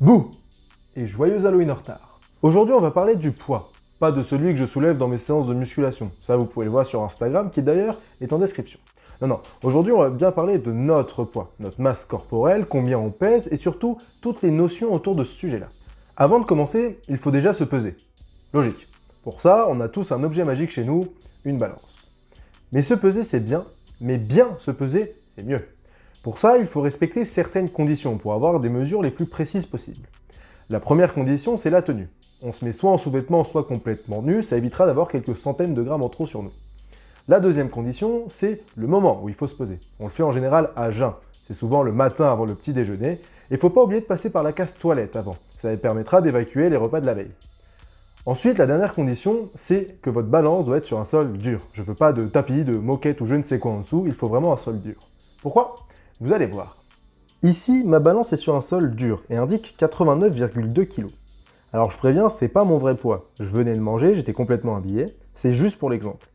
Bouh! Et joyeux Halloween en retard. Aujourd'hui, on va parler du poids. Pas de celui que je soulève dans mes séances de musculation. Ça, vous pouvez le voir sur Instagram, qui d'ailleurs est en description. Non. Aujourd'hui, on va bien parler de notre poids, notre masse corporelle, combien on pèse, et surtout, toutes les notions autour de ce sujet-là. Avant de commencer, il faut déjà se peser. Logique. Pour ça, on a tous un objet magique chez nous, une balance. Mais se peser, c'est bien, mais bien se peser, c'est mieux. Pour ça, il faut respecter certaines conditions pour avoir des mesures les plus précises possibles. La première condition, c'est la tenue. On se met soit en sous-vêtements, soit complètement nu, ça évitera d'avoir quelques centaines de grammes en trop sur nous. La deuxième condition, c'est le moment où il faut se peser. On le fait en général à jeun. C'est souvent le matin avant le petit déjeuner. Et il ne faut pas oublier de passer par la case toilette avant. Ça permettra d'évacuer les repas de la veille. Ensuite, la dernière condition, c'est que votre balance doit être sur un sol dur. Je ne veux pas de tapis, de moquette ou je ne sais quoi en dessous, il faut vraiment un sol dur. Pourquoi ? Vous allez voir. Ici, ma balance est sur un sol dur et indique 89,2 kg. Alors je préviens, c'est pas mon vrai poids. Je venais de manger, j'étais complètement habillé, c'est juste pour l'exemple.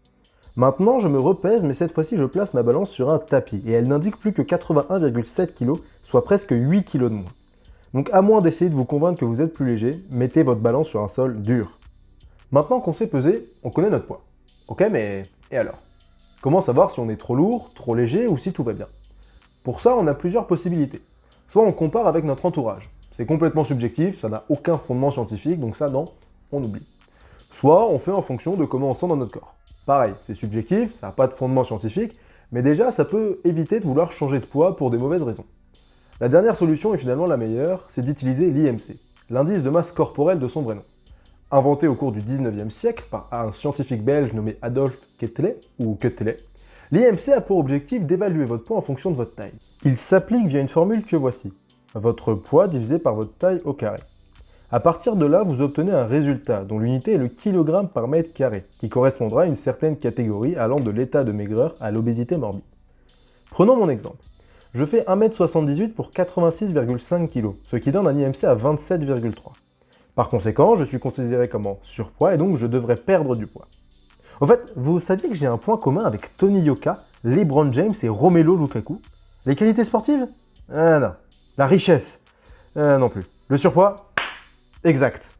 Maintenant, je me repèse, mais cette fois-ci, je place ma balance sur un tapis et elle n'indique plus que 81,7 kg, soit presque 8 kg de moins. Donc à moins d'essayer de vous convaincre que vous êtes plus léger, mettez votre balance sur un sol dur. Maintenant qu'on sait peser, on connaît notre poids. Ok, mais et alors ? Comment savoir si on est trop lourd, trop léger ou si tout va bien ? Pour ça, on a plusieurs possibilités. Soit on compare avec notre entourage. C'est complètement subjectif, ça n'a aucun fondement scientifique, donc ça, non, on oublie. Soit on fait en fonction de comment on sent dans notre corps. Pareil, c'est subjectif, ça n'a pas de fondement scientifique, mais déjà, ça peut éviter de vouloir changer de poids pour des mauvaises raisons. La dernière solution, et finalement la meilleure, c'est d'utiliser l'IMC, l'indice de masse corporelle de son vrai nom. Inventé au cours du 19e siècle par un scientifique belge nommé Adolphe Quetelet, ou Quetelet, l'IMC a pour objectif d'évaluer votre poids en fonction de votre taille. Il s'applique via une formule que voici. Votre poids divisé par votre taille au carré. À partir de là, vous obtenez un résultat dont l'unité est le kilogramme par mètre carré, qui correspondra à une certaine catégorie allant de l'état de maigreur à l'obésité morbide. Prenons mon exemple. Je fais 1m78 pour 86,5 kg, ce qui donne un IMC à 27,3. Par conséquent, je suis considéré comme en surpoids et donc je devrais perdre du poids. En fait, vous saviez que j'ai un point commun avec Tony Yoka, LeBron James et Romelu Lukaku ? Les qualités sportives ? Ah non. La richesse ? Non plus. Le surpoids ? Exact.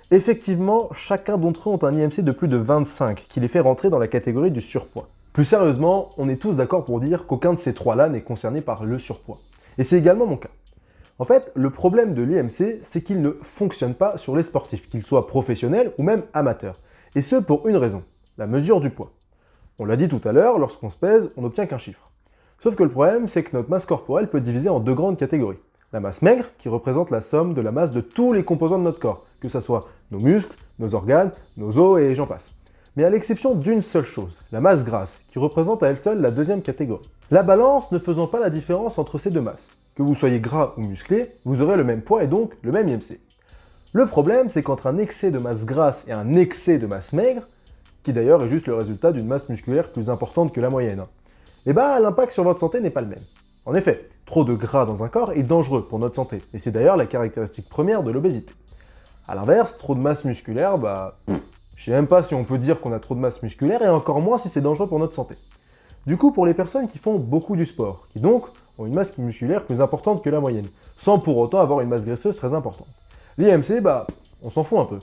Effectivement, chacun d'entre eux ont un IMC de plus de 25, qui les fait rentrer dans la catégorie du surpoids. Plus sérieusement, on est tous d'accord pour dire qu'aucun de ces trois-là n'est concerné par le surpoids. Et c'est également mon cas. En fait, le problème de l'IMC, c'est qu'il ne fonctionne pas sur les sportifs, qu'ils soient professionnels ou même amateurs. Et ce pour une raison, la mesure du poids. On l'a dit tout à l'heure, lorsqu'on se pèse, on n'obtient qu'un chiffre. Sauf que le problème, c'est que notre masse corporelle peut être divisée en deux grandes catégories. La masse maigre, qui représente la somme de la masse de tous les composants de notre corps, que ce soit nos muscles, nos organes, nos os et j'en passe. Mais à l'exception d'une seule chose, la masse grasse, qui représente à elle seule la deuxième catégorie. La balance ne faisant pas la différence entre ces deux masses. Que vous soyez gras ou musclé, vous aurez le même poids et donc le même IMC. Le problème, c'est qu'entre un excès de masse grasse et un excès de masse maigre, qui d'ailleurs est juste le résultat d'une masse musculaire plus importante que la moyenne, et l'impact sur votre santé n'est pas le même. En effet, trop de gras dans un corps est dangereux pour notre santé, et c'est d'ailleurs la caractéristique première de l'obésité. A l'inverse, trop de masse musculaire, je sais même pas si on peut dire qu'on a trop de masse musculaire, et encore moins si c'est dangereux pour notre santé. Du coup, pour les personnes qui font beaucoup du sport, qui donc ont une masse musculaire plus importante que la moyenne, sans pour autant avoir une masse graisseuse très importante, l'IMC, on s'en fout un peu.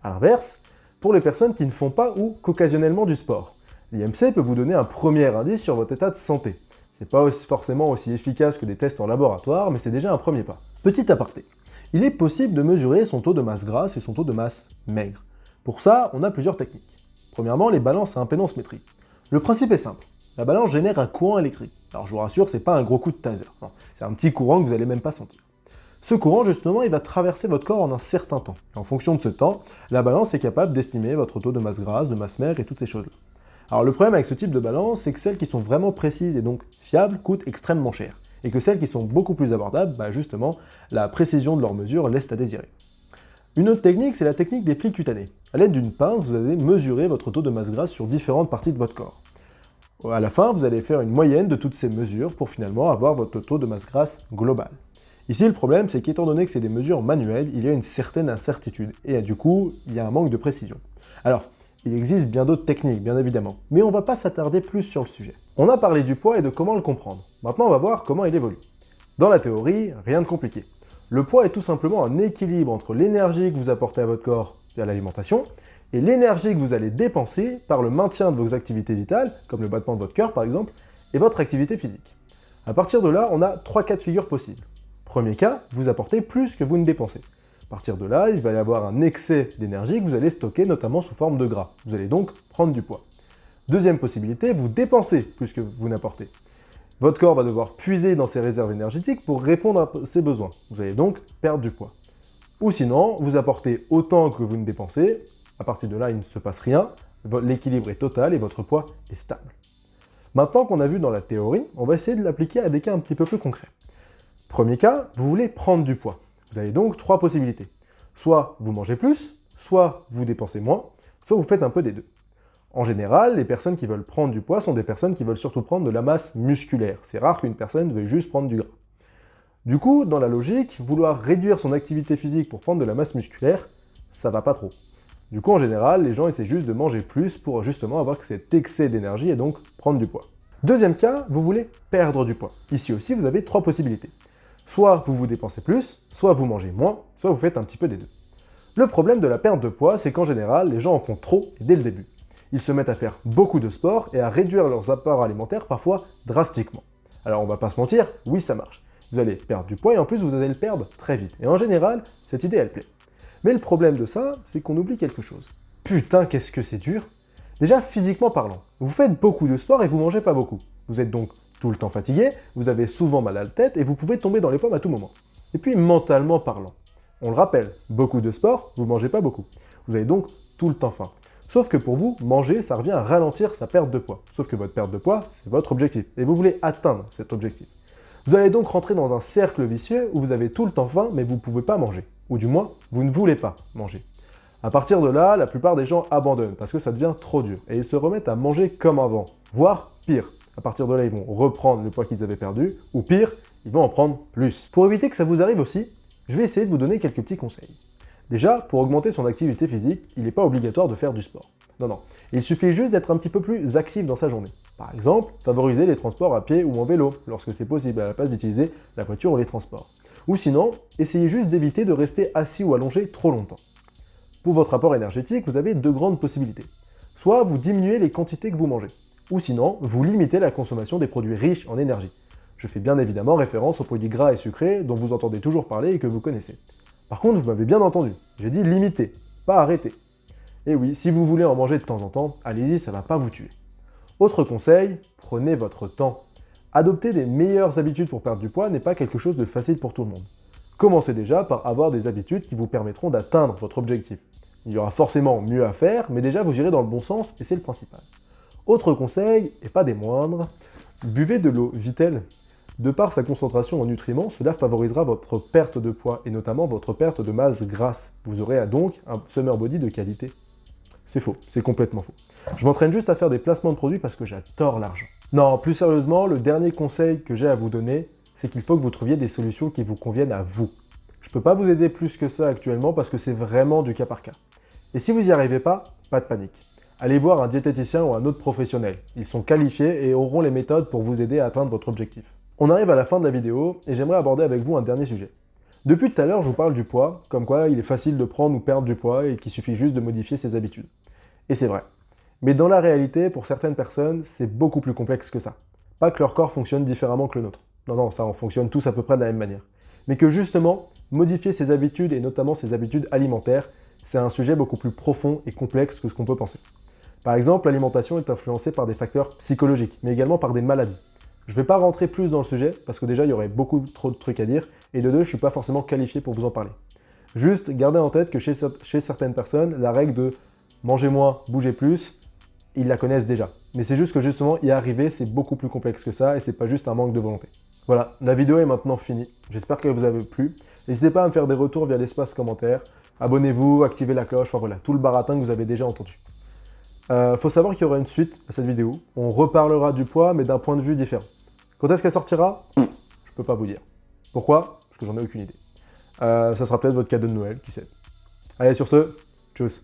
A l'inverse, pour les personnes qui ne font pas ou qu'occasionnellement du sport, l'IMC peut vous donner un premier indice sur votre état de santé. C'est pas forcément aussi efficace que des tests en laboratoire, mais c'est déjà un premier pas. Petit aparté. Il est possible de mesurer son taux de masse grasse et son taux de masse maigre. Pour ça, on a plusieurs techniques. Premièrement, les balances à impédance métrique. Le principe est simple. La balance génère un courant électrique. Alors je vous rassure, c'est pas un gros coup de taser. Non, c'est un petit courant que vous n'allez même pas sentir. Ce courant, justement, il va traverser votre corps en un certain temps. Et en fonction de ce temps, la balance est capable d'estimer votre taux de masse grasse, de masse maigre et toutes ces choses-là. Alors le problème avec ce type de balance, c'est que celles qui sont vraiment précises et donc fiables coûtent extrêmement cher. Et que celles qui sont beaucoup plus abordables, justement, la précision de leurs mesures laisse à désirer. Une autre technique, c'est la technique des plis cutanés. À l'aide d'une pince, vous allez mesurer votre taux de masse grasse sur différentes parties de votre corps. À la fin, vous allez faire une moyenne de toutes ces mesures pour finalement avoir votre taux de masse grasse global. Ici, le problème, c'est qu'étant donné que c'est des mesures manuelles, il y a une certaine incertitude, et du coup, il y a un manque de précision. Alors, il existe bien d'autres techniques, bien évidemment, mais on va pas s'attarder plus sur le sujet. On a parlé du poids et de comment le comprendre. Maintenant, on va voir comment il évolue. Dans la théorie, rien de compliqué. Le poids est tout simplement un équilibre entre l'énergie que vous apportez à votre corps via l'alimentation et l'énergie que vous allez dépenser par le maintien de vos activités vitales, comme le battement de votre cœur par exemple, et votre activité physique. À partir de là, on a 3 cas de figure possibles. Premier cas, vous apportez plus que vous ne dépensez. À partir de là, il va y avoir un excès d'énergie que vous allez stocker notamment sous forme de gras. Vous allez donc prendre du poids. Deuxième possibilité, vous dépensez plus que vous n'apportez. Votre corps va devoir puiser dans ses réserves énergétiques pour répondre à ses besoins. Vous allez donc perdre du poids. Ou sinon, vous apportez autant que vous ne dépensez. À partir de là, il ne se passe rien. L'équilibre est total et votre poids est stable. Maintenant qu'on a vu dans la théorie, on va essayer de l'appliquer à des cas un petit peu plus concrets. Premier cas, vous voulez prendre du poids. Vous avez donc 3 possibilités. Soit vous mangez plus, soit vous dépensez moins, soit vous faites un peu des deux. En général, les personnes qui veulent prendre du poids sont des personnes qui veulent surtout prendre de la masse musculaire. C'est rare qu'une personne veuille juste prendre du gras. Du coup, dans la logique, vouloir réduire son activité physique pour prendre de la masse musculaire, ça va pas trop. Du coup, en général, les gens essaient juste de manger plus pour justement avoir cet excès d'énergie et donc prendre du poids. Deuxième cas, vous voulez perdre du poids. Ici aussi, vous avez 3 possibilités. Soit vous vous dépensez plus, soit vous mangez moins, soit vous faites un petit peu des deux. Le problème de la perte de poids, c'est qu'en général, les gens en font trop dès le début. Ils se mettent à faire beaucoup de sport et à réduire leurs apports alimentaires parfois drastiquement. Alors on va pas se mentir, oui ça marche. Vous allez perdre du poids et en plus vous allez le perdre très vite. Et en général, cette idée elle plaît. Mais le problème de ça, c'est qu'on oublie quelque chose. Putain, qu'est-ce que c'est dur! Déjà physiquement parlant, vous faites beaucoup de sport et vous mangez pas beaucoup. Vous êtes donc tout le temps fatigué, vous avez souvent mal à la tête et vous pouvez tomber dans les pommes à tout moment. Et puis mentalement parlant, on le rappelle, beaucoup de sport, vous mangez pas beaucoup. Vous avez donc tout le temps faim. Sauf que pour vous, manger, ça revient à ralentir sa perte de poids. Sauf que votre perte de poids, c'est votre objectif. Et vous voulez atteindre cet objectif. Vous allez donc rentrer dans un cercle vicieux où vous avez tout le temps faim, mais vous ne pouvez pas manger. Ou du moins, vous ne voulez pas manger. À partir de là, la plupart des gens abandonnent parce que ça devient trop dur. Et ils se remettent à manger comme avant. Voire pire. À partir de là, ils vont reprendre le poids qu'ils avaient perdu. Ou pire, ils vont en prendre plus. Pour éviter que ça vous arrive aussi, je vais essayer de vous donner quelques petits conseils. Déjà, pour augmenter son activité physique, il n'est pas obligatoire de faire du sport. Non. Il suffit juste d'être un petit peu plus actif dans sa journée. Par exemple, favoriser les transports à pied ou en vélo, lorsque c'est possible, à la place d'utiliser la voiture ou les transports. Ou sinon, essayez juste d'éviter de rester assis ou allongé trop longtemps. Pour votre apport énergétique, vous avez 2 grandes possibilités. Soit vous diminuez les quantités que vous mangez, ou sinon, vous limitez la consommation des produits riches en énergie. Je fais bien évidemment référence aux produits gras et sucrés dont vous entendez toujours parler et que vous connaissez. Par contre, vous m'avez bien entendu, j'ai dit limiter, pas arrêter. Et oui, si vous voulez en manger de temps en temps, allez-y, ça va pas vous tuer. Autre conseil, prenez votre temps. Adopter des meilleures habitudes pour perdre du poids n'est pas quelque chose de facile pour tout le monde. Commencez déjà par avoir des habitudes qui vous permettront d'atteindre votre objectif. Il y aura forcément mieux à faire, mais déjà vous irez dans le bon sens et c'est le principal. Autre conseil, et pas des moindres, buvez de l'eau Vittel. De par sa concentration en nutriments, cela favorisera votre perte de poids et notamment votre perte de masse grasse. Vous aurez donc un summer body de qualité. C'est faux, c'est complètement faux. Je m'entraîne juste à faire des placements de produits parce que j'adore l'argent. Non, plus sérieusement, le dernier conseil que j'ai à vous donner, c'est qu'il faut que vous trouviez des solutions qui vous conviennent à vous. Je peux pas vous aider plus que ça actuellement parce que c'est vraiment du cas par cas. Et si vous n'y arrivez pas de panique. Allez voir un diététicien ou un autre professionnel. Ils sont qualifiés et auront les méthodes pour vous aider à atteindre votre objectif. On arrive à la fin de la vidéo et j'aimerais aborder avec vous un dernier sujet. Depuis tout à l'heure, je vous parle du poids, comme quoi il est facile de prendre ou perdre du poids et qu'il suffit juste de modifier ses habitudes. Et c'est vrai. Mais dans la réalité, pour certaines personnes, c'est beaucoup plus complexe que ça. Pas que leur corps fonctionne différemment que le nôtre. Non, ça, on fonctionne tous à peu près de la même manière. Mais que justement, modifier ses habitudes et notamment ses habitudes alimentaires, c'est un sujet beaucoup plus profond et complexe que ce qu'on peut penser. Par exemple, l'alimentation est influencée par des facteurs psychologiques, mais également par des maladies. Je ne vais pas rentrer plus dans le sujet, parce que déjà, il y aurait beaucoup trop de trucs à dire, et de deux, je ne suis pas forcément qualifié pour vous en parler. Juste, gardez en tête que chez certaines personnes, la règle de manger moins, bouger plus, ils la connaissent déjà. Mais c'est juste que justement, y arriver, c'est beaucoup plus complexe que ça, et c'est pas juste un manque de volonté. Voilà, la vidéo est maintenant finie. J'espère qu'elle vous a plu. N'hésitez pas à me faire des retours via l'espace commentaire. Abonnez-vous, activez la cloche, enfin voilà, tout le baratin que vous avez déjà entendu. Faut savoir qu'il y aura une suite à cette vidéo. On reparlera du poids, mais d'un point de vue différent. Quand est-ce qu'elle sortira? Je peux pas vous dire. Pourquoi? Parce que j'en ai aucune idée. Ça sera peut-être votre cadeau de Noël, qui sait. Allez, sur ce, tchuss.